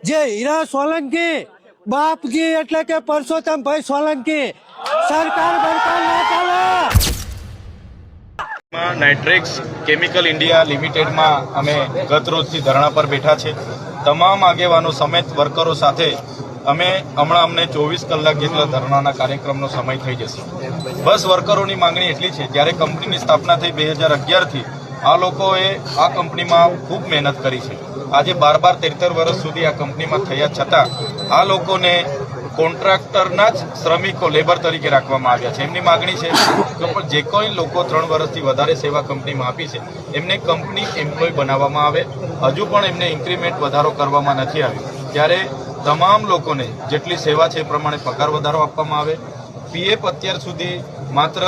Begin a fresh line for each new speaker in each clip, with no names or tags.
જે હીરા સોલંકી બાપજી એટલે કે પરસોત્તમભાઈ સોલંકી સરકાર બરકાર ના ચાલે।
નાઇટ્રેક્સ કેમિકલ ઇન્ડિયા લિમિટેડમાં અમે ગત રોજથી ધરણા પર બેઠા છે। તમામ આગેવાનો સમેત વર્કરો સાથે અમે અમને 24 કલાક જેટલા ધરણાના કાર્યક્રમનો સમય થઈ જશે। બસ વર્કરોની માંગણી એટલી છે, જ્યારે કંપનીની સ્થાપના થઈ 2011થી આ લોકોએ આ કંપનીમાં ખૂબ મહેનત કરી છે। આજે 12-13 વર્ષ સુધી આ કંપનીમાં થયા છતાં આ લોકોને કોન્ટ્રાક્ટરના જ શ્રમિકો લેબર તરીકે રાખવામાં આવ્યા છે। એમની માંગણી છે કે જે કોઈ લોકો 3 વર્ષથી વધારે સેવા કંપનીમાં આપી છે એમને કંપની એમ્પ્લોય બનાવવામાં આવે। હજુ પણ એમને ઇન્ક્રીમેન્ટ વધારો કરવામાં નથી આવ્યો, ત્યારે તમામ લોકોને જેટલી સેવા છે એ પ્રમાણે પગાર વધારો આપવામાં આવે। પીએફ અત્યાર સુધી માત્ર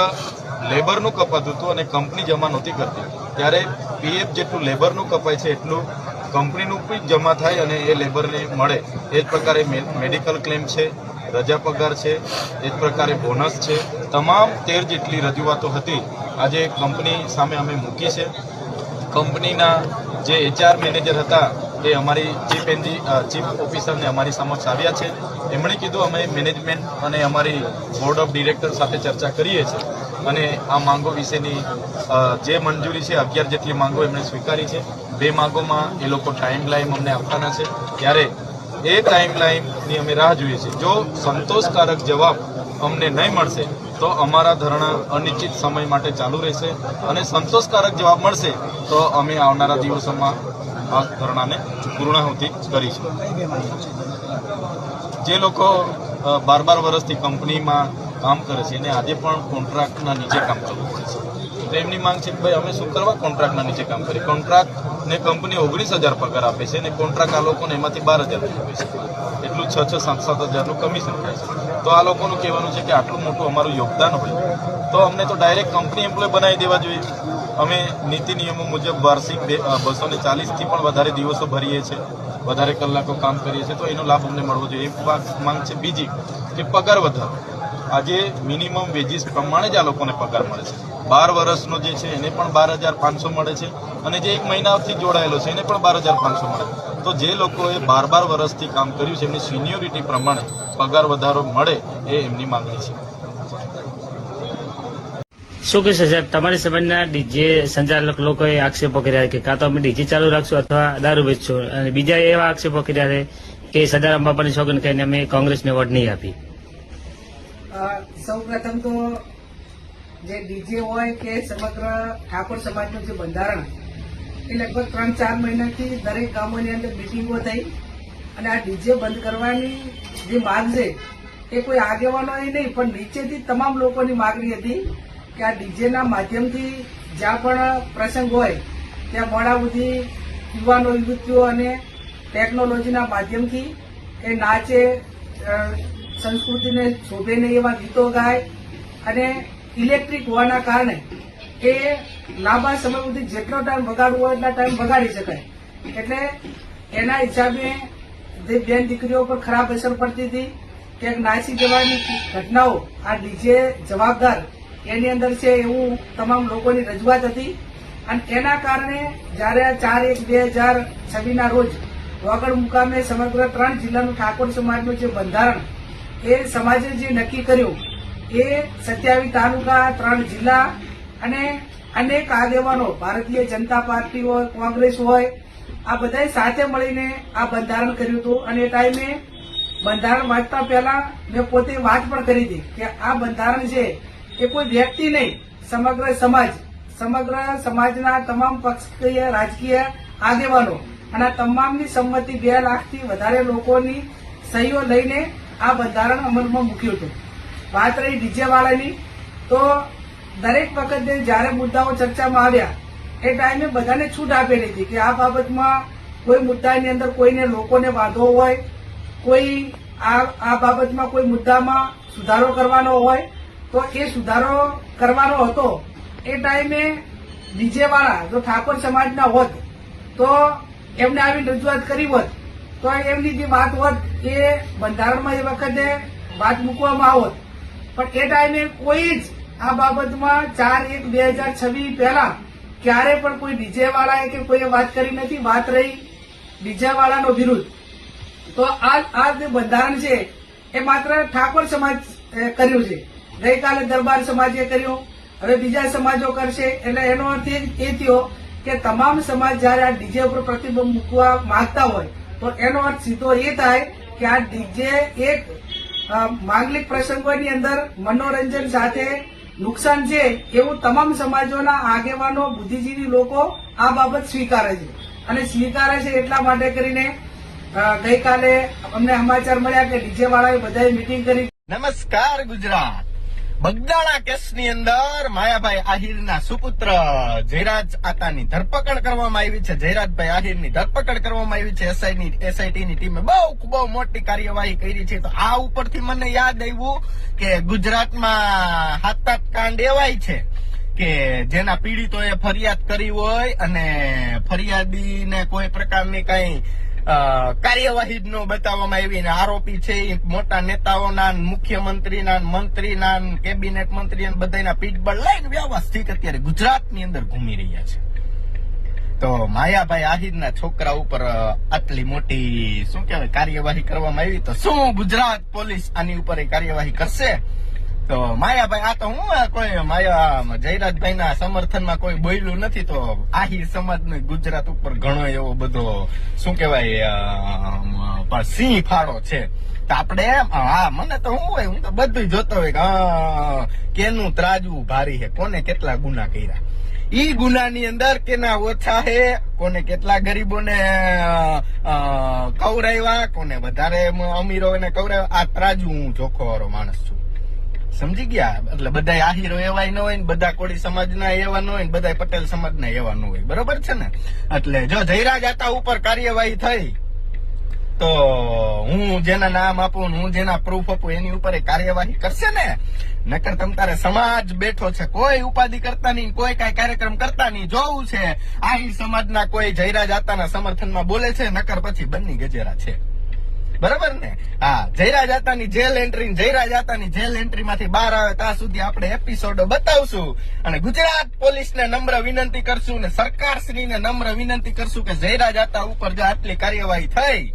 લેબરનું કપાતું હતું અને કંપની જમા નહોતી કરતી, ત્યારે પીએફ જેટલું લેબરનું કપાય છે એટલું કંપનીનું પણ જમા થાય અને એ લેબરને મળે। એ જ પ્રકારે મેડિકલ ક્લેમ છે, રજા પગાર છે, એ જ પ્રકારે બોનસ છે। તમામ 13 જેટલી રજૂઆતો હતી આજે કંપની સામે અમે મૂકી છે। કંપનીના જે HR મેનેજર હતા એ અમારી ચીફ ઓફિસરને અમારી સમક્ષ આવ્યા છે। એમણે કીધું અમે મેનેજમેન્ટ અને અમારી બોર્ડ ઓફ ડિરેક્ટર સાથે ચર્ચા કરીએ છીએ અને આ માંગો વિશેની જે મંજૂરી છે 11 જેટલી માંગો એમણે સ્વીકારી છે। 2 માંગોમાં એ લોકો ટાઈમ લાઈન અમને આપવાના છે, ત્યારે એ ટાઈમ લાઈનની અમે રાહ જોઈએ છીએ। જો સંતોષકારક જવાબ અમને નહીં મળશે તો અમારા ધરણા અનિશ્ચિત સમય માટે ચાલુ રહેશે અને સંતોષકારક જવાબ મળશે તો અમે આવનારા દિવસોમાં આ ધરણાને પૂર્ણાહુતિ કરીશું। જે લોકો 12 વર્ષથી કંપનીમાં કામ કરે છે એને આજે પણ કોન્ટ્રાક્ટના નીચે કામ કરવું પડે છે, તો એમની માંગ છે કે ભાઈ અમે શું કરવા કોન્ટ્રાક્ટના નીચે કામ કરીએ। કોન્ટ્રાક્ટને કંપની 19,000 પગાર આપે છે અને કોન્ટ્રાક્ટ આ લોકોને એમાંથી 12,000 આપે છે, એટલું 6-7 હજારનું કમિશન થાય છે। તો આ લોકોનું કહેવાનું છે કે આટલું મોટું અમારું યોગદાન હોય તો અમને તો ડાયરેક્ટ કંપની એમ્પ્લોય બનાવી દેવા જોઈએ। અમે નીતિ નિયમો મુજબ વાર્ષિક 240થી પણ વધારે દિવસો ભરીએ છીએ, વધારે કલાકો કામ કરીએ છીએ, તો એનો લાભ અમને મળવો જોઈએ। માંગ છે બીજી કે પગાર વધારો। આજે મિનિમમ વેજીસ પ્રમાણે જ આ લોકોને પગાર મળે છે। 12 વર્ષનો જે છે એને પણ 12,500 મળે છે અને જે 1 મહિનાથી જોડાયેલો છે એને પણ 12,500 મળે। તો જે લોકોએ 12 વર્ષથી કામ કર્યું છે એમની સિનિયોરિટી પ્રમાણે પગાર વધારો મળે એ એમની માંગણી છે।
શું કહેશો સાહેબ, તમારી સમાજના ડીજે સંચાલક લોકોએ આક્ષેપો કર્યા કે કાં તો અમે ડીજે ચાલુ રાખશું અથવા દારૂ વેચશું, અને બીજા એવા આક્ષેપો કર્યા છે કે સદારામ બાપાની સોગંદ કહીને અમે કોંગ્રેસને વોટ નહીં આપી।
સૌ પ્રથમ તો જે ડીજે હોય કે સમગ્ર ઠાકોર સમાજનું જે બંધારણ એ લગભગ 3-4 મહિનાથી દરેક ગામોની અંદર મિટિંગો થઈ અને આ ડીજે બંધ કરવાની જે માંગ છે એ કોઈ આગેવાનોએ નહીં પણ નીચેથી તમામ લોકોની માંગણી હતી કે આ ડીજેના માધ્યમથી જ્યાં પણ પ્રસંગ હોય ત્યાં મોડા સુધી યુવાનો યુવતીઓ અને ટેકનોલોજીના માધ્યમથી એ નાચે, સંસ્કૃતિને શોભે નહીં એવા ગીતો ગાય અને ઇલેક્ટ્રિક હોવાના કારણે એ લાંબા સમય સુધી જેટલો ટાઈમ વગાડવો હોય એટલા ટાઈમ વગાડી શકાય। એટલે એના હિસાબે જે બેન દીકરીઓ પર ખરાબ અસર પડતી હતી, ક્યાંક નાસી જવાની ઘટનાઓ આ ડીજે જવાબદાર એની અંદર છે એવું તમામ લોકોની રજૂઆત હતી અને એના કારણે જયારે 4/1/2026ના રોજ વાગડ મુકામે સમગ્ર 3 જિલ્લાનું ઠાકોર સમાજનું જે બંધારણ એ સમાજે જે નક્કી કર્યું એ 27 તાલુકા, 3 જિલ્લા અને અનેક આગેવાનો ભારતીય જનતા પાર્ટી હોય, કોંગ્રેસ હોય, આ બધાએ સાથે મળીને આ બંધારણ કર્યું હતું। અને એ ટાઈમે બંધારણ વાંચતા પહેલા મેં પોતે વાત પણ કરી હતી કે આ બંધારણ છે એ કોઈ વ્યક્તિ નહીં, સમગ્ર સમાજના તમામ પક્ષીય રાજકીય આગેવાનો અને આ તમામની સંમતિ 2 લાખથી વધારે લોકોની સહીઓ લઈને આ બંધારણ અમલમાં મૂક્યું હતું। વાત રહી ડીજે વાળાની, તો દરેક વખતે જયારે મુદ્દાઓ ચર્ચામાં આવ્યા એ ટાઈમે બધાને છૂટ આપેલી હતી કે આ બાબતમાં કોઈ મુદ્દાની અંદર કોઈને લોકોને વાંધો હોય, કોઈ આ બાબતમાં કોઈ મુદ્દામાં સુધારો કરવાનો હોય તો એ સુધારો કરવાનો હતો। એ ટાઈમે ડીજે વાળા જો ઠાકોર સમાજના હોત તો એમને આવી રજૂઆત કરી હોત તો એમની જે વાત હોત એ બંધારણમાં એ વખતે વાત મૂકવામાં આવત, પણ એ ટાઈમે કોઈ જ આ બાબતમાં 4/1/2026 પહેલા ક્યારે પણ કોઈ ડીજે વાળાએ કે કોઈએ વાત કરી નથી। વાત રહી ડીજે વાળાનો વિરુદ્ધ, તો આ જે બંધારણ છે એ માત્ર ઠાકોર સમાજ કર્યું છે. ગઈકાલે દરબાર સમાજે કર્યું, હવે બીજા સમાજો કરશે. એટલે એનો અર્થ એ થયો કે તમામ સમાજ જયારે આ ડીજે ઉપર પ્રતિબંધ મૂકવા માંગતા હોય તો એનો અર્થ સીધો એ થાય કે આ ડીજે એક માંગલિક પ્રસંગોની અંદર મનોરંજન સાથે નુકસાન છે એવું તમામ સમાજોના આગેવાનો, બુદ્ધિજીવી લોકો આ બાબત સ્વીકારે છે. અને સ્વીકારે છે એટલા માટે કરીને ગઈકાલે અમને સમાચાર મળ્યા કે ડીજે વાળાએ બધાએ મીટિંગ કરી.
નમસ્કાર ગુજરાત. બગદાણા કેસની અંદર માયાભાઈ આહિરના સુપુત્ર જયરાજ આતાની ધરપકડ કરવામાં આવી છે. જયરાજભાઈ આહિરની ધરપકડ કરવામાં આવી છે. એસઆઈટીની ટીમે બહુ મોટી કાર્યવાહી કરી છે. તો આ ઉપરથી મને યાદ આવ્યું કે ગુજરાતમાં 7-8 કાંડ એવાય છે કે જેના પીડિતોએ ફરિયાદ કરી હોય અને ફરિયાદીને કોઈ પ્રકારની કઈ કાર્યવાહી જ ન બતાવવામાં આવી ને આરોપી છે એ મોટા નેતાઓના, મુખ્યમંત્રીના, મંત્રીના, કેબિનેટ મંત્રી બધાના પીઠબળ લઈને વ્યવસ્થિત અત્યારે ગુજરાતની અંદર ઘૂમી રહ્યા છે. તો માયાભાઈ આહિરના છોકરા ઉપર આટલી મોટી શું કહેવાય કાર્યવાહી કરવામાં આવી, તો શું ગુજરાત પોલીસ આની ઉપર કાર્યવાહી કરશે? તો માયાભાઈ આ તો હું કોઈ જયરાજભાઈ ના સમર્થનમાં કોઈ બોલ્યું નથી. તો આહિર સમાજ ગુજરાત ઉપર ઘણો એવો બધો શું કેવાય સિંહ ફાળો છે. તો આપણે મને તો હું તો બધું જોતો હોય કે કેનું ત્રાજવું ભારી છે, કોને કેટલા ગુના કર્યા, ઈ ગુનાની અંદર કેના ઓછા છે, કોને કેટલા ગરીબોને કવરાવ્યા, કોને વધારે અમીરોને કવરાવ્યા, આ ત્રાજવું હું જોખવાળો માણસ છું. સમજી ગયા? એટલે બધા આહીરો એવાય ન હોય ને બધા કોળી સમાજના એવા ન હોય ને બધા પટેલ સમાજના એવા ન હોય. બરોબર છે ને? એટલે જો જયરાજ આતા ઉપર કાર્યવાહી થઈ તો હું જેના નામ આપું, હું જેના પ્રૂફ આપું એની ઉપર કાર્યવાહી કરશે ને. નકર તમ તારે સમાજ બેઠો છે, કોઈ ઉપાધિ કરતા નહીં, કોઈ કઈ કાર્યક્રમ કરતા નહીં. જોવું છે આહિર સમાજના કોઈ જયરાજ આતાના સમર્થનમાં બોલે છે, નકર પછી બન્ની ગજેરા છે. બરાબર ને? હા, જયરાજ આતાની જેલ એન્ટ્રી માંથી બહાર આવે ત્યાં સુધી આપણે એપિસોડો બતાવશું અને ગુજરાત પોલીસને નમ્ર વિનંતી કરશું ને સરકારશ્રીને નમ્ર વિનંતી કરશું કે જયરાજ આતા ઉપર જો આટલી કાર્યવાહી થઈ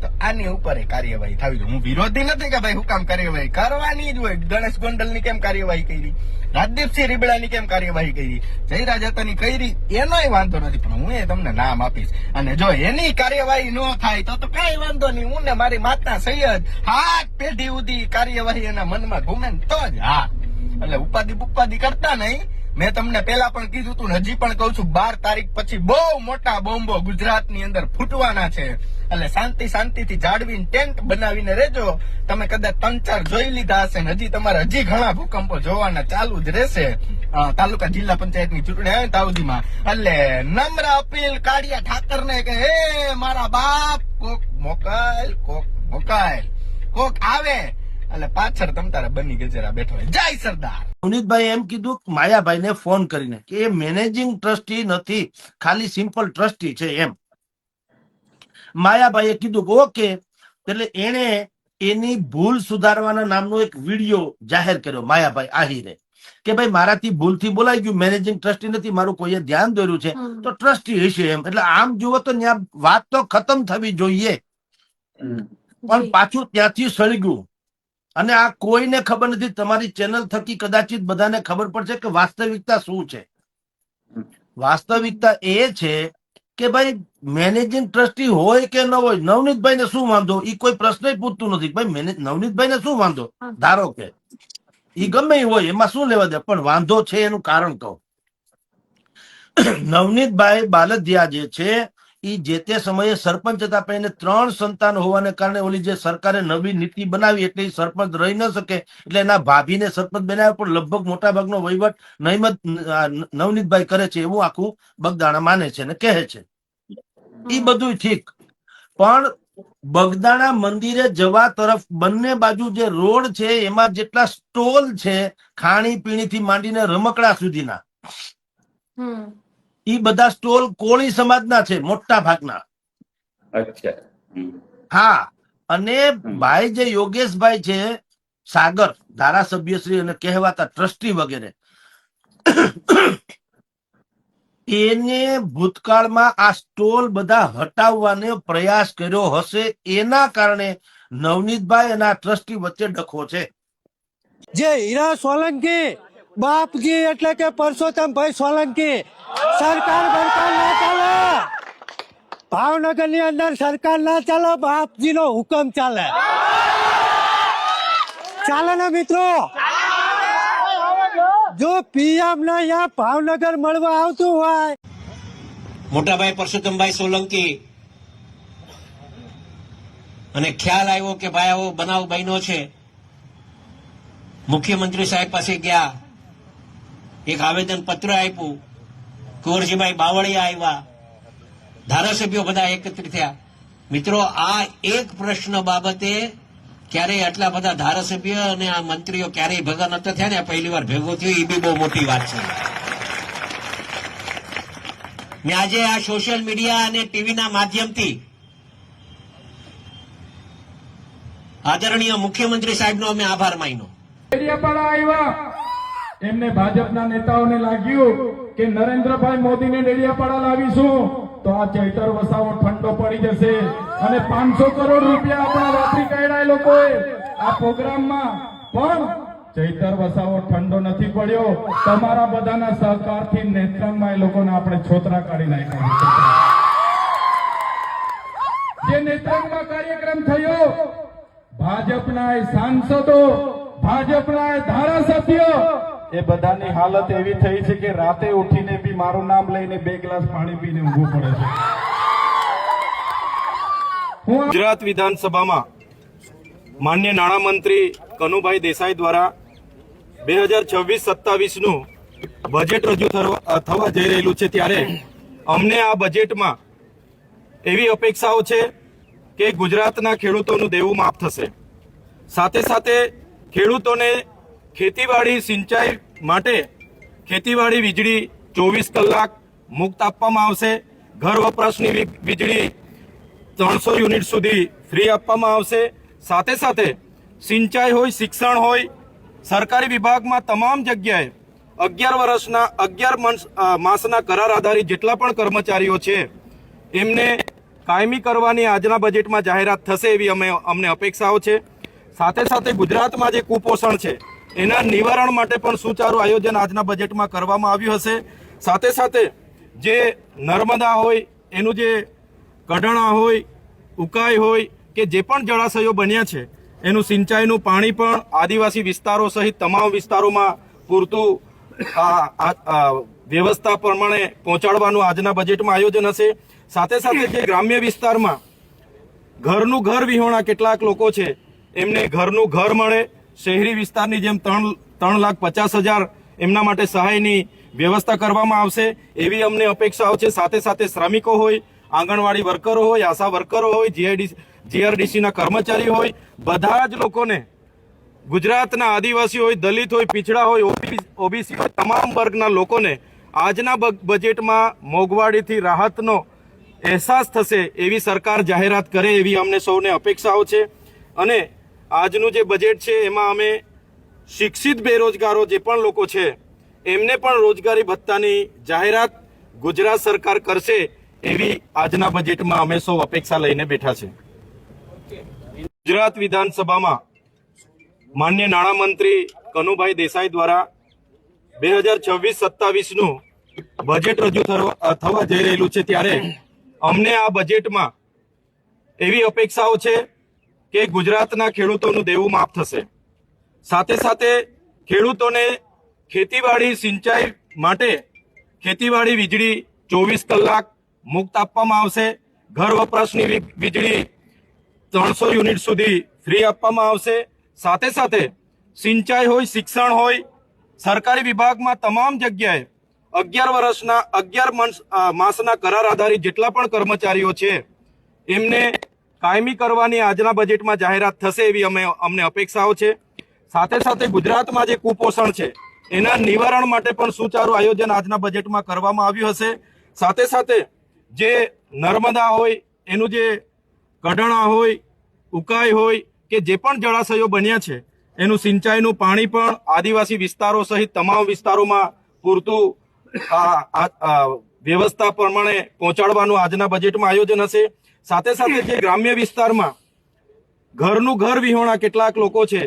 તો આની ઉપર કાર્યવાહી થવી જોઈએ. હું વિરોધી નથી કે ભાઈ હું કામ કાર્યવાહી કરવાની જ હોય. ગણેશ ગોંડલ ની કેમ કાર્યવાહી કરી, રાજદીપસિંહ રીબડાની કેમ કાર્યવાહી કરી, જયરાજ આતાની કરી, એનોય વાંધો નથી. પણ હું તમને નામ આપીશ અને જો એની કાર્યવાહી ન થાય તો કઈ વાંધો નહીં. હું ને મારી માતા સૈયદ 7 પેઢી સુધી કાર્યવાહી એના મનમાં ઘૂમે તો જ. હા, એટલે ઉપાધિ કરતા નહીં. મેં તમને પેલા પણ કીધું તું, હજી પણ કઉ છું, 12 તારીખ પછી બહુ મોટા બોમ્બો ગુજરાતની અંદર ફૂટવાના છે. એટલે શાંતિથી જાળવીને ટેન્ટ બનાવીને રહેજો. તમે કદાચ 3-4 જોઈ લીધા હશે ને હજી તમારે ઘણા ભૂકંપો જોવાના ચાલુ જ રહેશે. તાલુકા જિલ્લા પંચાયતની ચૂંટણી આવે ત્યાં સુધીમાં. એટલે નમ્ર અપીલ કાળિયા ઠાકરને કે હે મારા બાપ, કોક મોકલ, કોક આવે એટલે પાછળ તમ તારે બની ગજેરા બેઠો હોય. જય સરદાર.
પુનિતભાઈ એમ કીધું માયાભાઈને ફોન કરીને કે એ મેનેજિંગ ટ્રસ્ટી નથી, ખાલી સિમ્પલ ટ્રસ્ટી છે એમ. માયાભાઈએ કીધું કે ઓકે. એટલે એને એની ભૂલ સુધારવાના નામનો એક વિડીયો જાહેર કર્યો માયાભાઈ આહિરે કે ભાઈ મારાથી ભૂલથી બોલાઈ ગયું, મેનેજિંગ ટ્રસ્ટી નથી, મારું કોઈએ ધ્યાન દોર્યું છે તો ટ્રસ્ટી હશે એમ. એટલે આમ જુઓ તો ત્યાં વાત તો ખતમ થવી જોઈએ, પણ પાછું ત્યાંથી સળગ્યું. અને આ કોઈને ખબર નથી. તમારી ચેનલ થકી કદાચિત બધાને ખબર પડશે કે વાસ્તવિકતા શું છે. વાસ્તવિકતા એ છે કે ભાઈ મેનેજિંગ ટ્રસ્ટી હોય કે ન હોય, નવનીતભાઈ ને શું વાંધો, એ કોઈ પ્રશ્ન પૂછતું નથી. ભાઈ નવનીતભાઈ ને શું વાંધો, ધારો કે એ ગમે હોય, એમાં શું લેવા દે, પણ વાંધો છે એનું કારણ કહો. નવનીતભાઈ બાલદિયા જે છે એ જે તે સમયે સરપંચ હતા, પણ એને 3 સંતાન હોવાને કારણે ઓલી જે સરકારે નવી નીતિ બનાવી એટલે એ સરપંચ રહી ન શકે, એટલે એના ભાભીને સરપંચ બનાવ્યો. પણ લગભગ મોટા ભાગનો વહીવટ નવનીતભાઈ કરે છે એવું આખું બગદાણા માને છે ને કહે છે. એ બધું ઠીક, પણ બગદાણા મંદિરે જવા તરફ બંને બાજુ જે રોડ છે એમાં જેટલા સ્ટોલ છે ખાણી પીણી થી માંડીને રમકડા સુધીના, એ બધા સ્ટોલ કોળી સમાજના છે મોટા ભાગના.
અચ્છા.
હા, અને ભાઈ જે યોગેશભાઈ છે સાગર, ધારાસભ્ય શ્રી અને કહેવાતા ટ્રસ્ટી વગેરે, એને ભૂતકાળમાં આ સ્ટોલ બધા હટાવવાનો પ્રયાસ કર્યો હશે, એના કારણે નવનીતભાઈ અને આ ટ્રસ્ટી વચ્ચે ડખો છે.
જે હીરા સોલંકી બાપજી એટલે કે પરસોત્તમભાઈ સોલંકી સરકાર બરકાર ના ચાલે, ભાવનગર ની અંદર સરકાર ના ચાલે, બાપજી નો હુકમ ચાલે. ચાલે ને મિત્રો? જો પીએમ ને અહીંયા ભાવનગર મળવા આવતું હોય,
મોટાભાઈ પરસોત્તમભાઈ સોલંકી અને ખ્યાલ આવ્યો કે ભાઈ આવો બનાવ બન્યો છે, મુખ્યમંત્રી સાહેબ પાસે ગયા, એક આવેદન પત્ર આપ્યું, કુંવરજીભાઈ બાવળિયા આવ્યા, ધારાસભ્યો બધા એકત્રિત થયા. મિત્રો, આ એક પ્રશ્ન બાબતે ક્યારેય આટલા બધા ધારાસભ્ય અને આ મંત્રીઓ ક્યારેય ભેગા નતા થયા ને પહેલી વાર ભેગો થયો, એ બી બહુ મોટી વાત છે. મેં આજે આ સોશિયલ મીડિયા અને ટીવીના માધ્યમથી આદરણીય મુખ્યમંત્રી સાહેબનો અમે આભાર માન્યો.
ડેડિયાપાડા આવ્યા, એમને ભાજપના નેતાઓને લાગ્યું કે નરેન્દ્રભાઈ મોદીને ડેડિયાપાડા લાવીશું તો આ ચૈતર વસાવો ઠંડો પડી જશે અને 500 કરોડ રૂપિયા આપણા વાપરી કાઢ્યા એ લોકોએ આ પ્રોગ્રામમાં. પણ ચૈતર વસાવો ઠંડો નથી પડ્યો, તમારા બધાના સહકારથી નેત્રંગમાં એ લોકોને આપણે છોતરા કાઢી નાખ્યા. જે નેત્રંગમાં કાર્યક્રમ થયો, ભાજપના સાંસદો, ભાજપના ધારાસભ્યો, એ બધાની હાલત એવી થઈ છે કે રાતે ઉઠીને બી મારું નામ લઈને 2 ગ્લાસ પાણી પીને ઊંઘવું પડે છે.
ગુજરાત વિધાનસભામાં માન્ય નાણામંત્રી કનુભાઈ દેસાઈ દ્વારા 2026-27 નું બજેટ રજૂ થવા જઈ રહેલું છે, ત્યારે અમને આ બજેટમાં એવી અપેક્ષાઓ છે કે ગુજરાતના ખેડૂતોનું દેવું માફ થશે, સાથે સાથે ખેડૂતોને ખેતીવાડી સિંચાઈ માટે ખેતીવાડી વીજળી 24 કલાક મુક્ત આપવામાં આવશે, ઘર વપરાશની વીજળી 300 યુનિટ સુધી ફ્રી આપવામાં આવશે, સાથે સાથે સિંચાઈ હોય, શિક્ષણ હોય, સરકારી વિભાગમાં તમામ જગ્યાએ 11 માસના કરાર આધારિત જેટલા પણ કર્મચારીઓ છે એમને કાયમી કરવાની આજના બજેટમાં જાહેરાત થશે એવી અમને અપેક્ષાઓ છે. સાથે સાથે ગુજરાતમાં જે કુપોષણ છે એના નિવારણ માટે પણ સુચારું આયોજન આજના બજેટમાં કરવામાં આવ્યું હશે. સાથે સાથે જે નર્મદા હોય, એનું જે કઢણા હોય, ઉકાઈ હોય કે જે પણ જળાશયો બન્યા છે એનું સિંચાઈનું પાણી પણ આદિવાસી વિસ્તારો સહિત તમામ વિસ્તારોમાં પૂરતું વ્યવસ્થા પ્રમાણે પહોંચાડવાનું આજના બજેટમાં આયોજન હશે. સાથે સાથે જે ગ્રામ્ય વિસ્તારમાં ઘરનું ઘર વિહોણા કેટલાક લોકો છે એમને ઘરનું ઘર મળે, શહેરી વિસ્તારની જેમ 3,50,000 એમના માટે સહાયની વ્યવસ્થા કરવામાં આવશે એવી અમને અપેક્ષાઓ છે. સાથે સાથે શ્રમિકો હોય, આંગણવાડી વર્કરો હોય, આશા વર્કરો હોય, જીઆરડીસીના કર્મચારી હોય, બધા જ લોકોને, ગુજરાતના આદિવાસી હોય, દલિત હોય, પીછડા હોય, ઓબીસી હોય, તમામ વર્ગના લોકોને આજના બજેટમાં મોંઘવારીથી રાહતનો અહેસાસ થશે એવી સરકાર જાહેરાત કરે એવી અમને સૌને અપેક્ષાઓ છે. અને આજનું જે બજેટ છે એમાં અમે શિક્ષિત બેરોજગારો જે પણ લોકો છે એમને પણ રોજગારી ભત્તાની જાહેરાત ગુજરાત સરકાર કરશે એવી આજના બજેટમાં અમે સૌ અપેક્ષા લઈને બેઠા છે. ગુજરાત વિધાનસભામાં માન્ય નાણામંત્રી કનુભાઈ દેસાઈ દ્વારા 2026-27 નું બજેટ રજૂ થવા જઈ રહેલું છે, ત્યારે અમને આ બજેટમાં એવી અપેક્ષાઓ છે કે ગુજરાતના ખેડૂતોનું દેવું માફ થશે, સાથે સાથે ખેડૂતોને ખેતીવાડી સિંચાઈ માટે ખેતીવાડી વીજળી 24 કલાક મુક્ત આપવામાં આવશે, ઘર વપરાશની વીજળી 300 યુનિટ સુધી ફ્રી આપવામાં આવશે, સાથે સાથે સિંચાઈ હોય, શિક્ષણ હોય, સરકારી વિભાગમાં તમામ જગ્યાએ 11 માસના કરાર આધારિત જેટલા પણ કર્મચારીઓ છે એમને કાયમી કરવાની આજના બજેટમાં જાહેરાત થશે એવી અમને અપેક્ષાઓ છે. સાથે સાથે ગુજરાતમાં જે કુપોષણ છે એના નિવારણ માટે પણ સુચારું આયોજન આજના બજેટમાં કરવામાં આવ્યું હશે. સાથે સાથે જે નર્મદા હોય, એનું જે કઢણા હોય, ઉકાઈ હોય કે જે પણ જળાશયો બન્યા છે એનું સિંચાઈનું પાણી પણ આદિવાસી વિસ્તારો સહિત તમામ વિસ્તારોમાં પૂરતું વ્યવસ્થા પ્રમાણે પહોંચાડવાનું આજના બજેટમાં આયોજન હશે. સાથે સાથે જે ગ્રામ્ય વિસ્તારમાં ઘરનું ઘર વિહોણા કેટલાક લોકો છે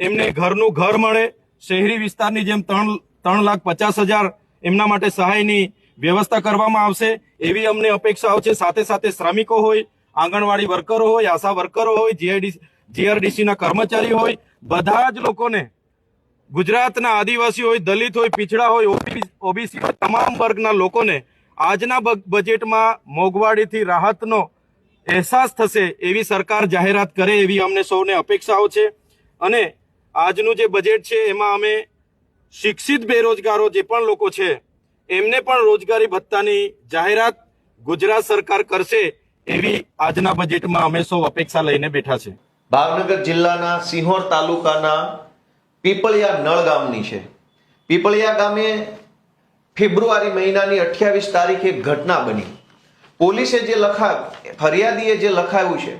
એમને ઘરનું ઘર મળે, શહેરી વિસ્તારની જેમ 3,50,000 એમના માટે સહાયની વ્યવસ્થા કરવામાં આવશે એવી અમને અપેક્ષાઓ છે. સાથે સાથે શ્રમિકો હોય, આંગણવાડી વર્કરો હોય, આશા વર્કરો હોય, જીઆરડીસી ના કર્મચારી હોય, બધા જ લોકોને, ગુજરાતના આદિવાસી હોય, દલિત હોય, પીછડા હોય, ઓબીસી હોય, તમામ વર્ગના લોકોને આજના બજેટમાં મોંઘવારીથી રાહતનો અહેસાસ થશે એવી સરકાર જાહેરાત કરે એવી અમને સૌને અપેક્ષાઓ છે. અને આજનું જે બજેટ છે એમાં અમે શિક્ષિત બેરોજગારો જે પણ લોકો છે એમને પણ રોજગારી ભત્તાની જાહેરાત ગુજરાત સરકાર કરશે એવી આજના બજેટમાં અમે સૌ અપેક્ષા લઈને બેઠા છે.
ભાવનગર જિલ્લાના સિંહોર તાલુકાના પીપળિયા નળ ગામની છે. પીપળિયા ગામે ફેબ્રુઆરી મહિનાની 28 તારીખે એક ઘટના બની. પોલીસે જે ફરિયાદીએ જે લખાયું છે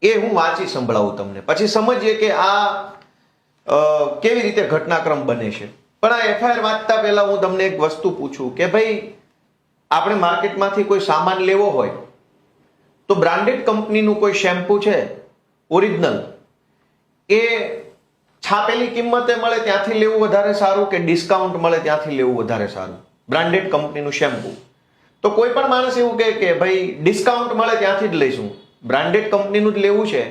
એ હું વાંચી સંભળાવું તમને, પછી સમજીએ કે આ કેવી રીતે ઘટનાક્રમ બને છે. પણ આ એફઆઈઆર વાંચતા પહેલા હું તમને એક વસ્તુ પૂછું કે ભાઈ આપણે માર્કેટમાંથી કોઈ સામાન લેવો હોય તો બ્રાન્ડેડ કંપનીનું કોઈ શેમ્પુ છે ઓરિજિનલ, એ છાપેલી કિંમતે મળે ત્યાંથી લેવું વધારે સારું કે ડિસ્કાઉન્ટ મળે ત્યાંથી લેવું વધારે સારું? બ્રાન્ડેડ કંપનીનું શેમ્પુ તો કોઈ પણ માણસ એવું કહે કે ભાઈ ડિસ્કાઉન્ટ મળે ત્યાંથી જ લઈશું. બ્રાન્ડેડ કંપનીનું જ લેવું છે,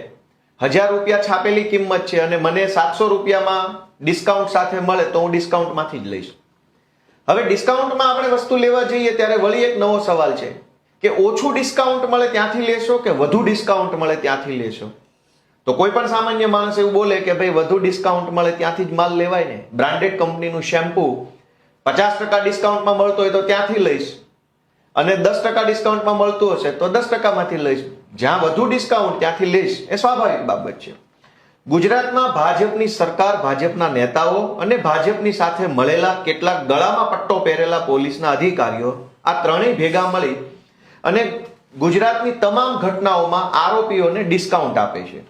1000 રૂપિયા છાપેલી કિંમત છે અને મને 700 રૂપિયામાં ડિસ્કાઉન્ટ સાથે મળે તો હું ડિસ્કાઉન્ટમાંથી જ લઈશ. હવે ડિસ્કાઉન્ટમાં આપણે વસ્તુ લેવા જઈએ ત્યારે વળી એક નવો સવાલ છે કે ઓછું ડિસ્કાઉન્ટ મળે ત્યાંથી લેશો કે વધુ ડિસ્કાઉન્ટ મળે ત્યાંથી લેશો? તો કોઈ પણ સામાન્ય માણસ એવું બોલે કે ભાઈ વધુ ડિસ્કાઉન્ટ મળે ત્યાંથી જ માલ લેવાય ને. બ્રાન્ડેડ કંપનીનું શેમ્પુ 50% ડિસ્કાઉન્ટમાં મળતો હોય તો ત્યાંથી લઈશ અને 10% ડિસ્કાઉન્ટમાં મળતું હશે તો 10%માંથી લઈશ. જ્યાં વધુ ડિસ્કાઉન્ટ ત્યાંથી લઈશ એ સ્વાભાવિક બાબત છે. ગુજરાતમાં ભાજપની સરકાર, ભાજપના નેતાઓ અને ભાજપની સાથે મળેલા કેટલાક ગળામાં પટ્ટો પહેરેલા પોલીસના અધિકારીઓ આ ત્રણેય ભેગા મળી અને ગુજરાતની તમામ ઘટનાઓમાં આરોપીઓને ડિસ્કાઉન્ટ આપે છે.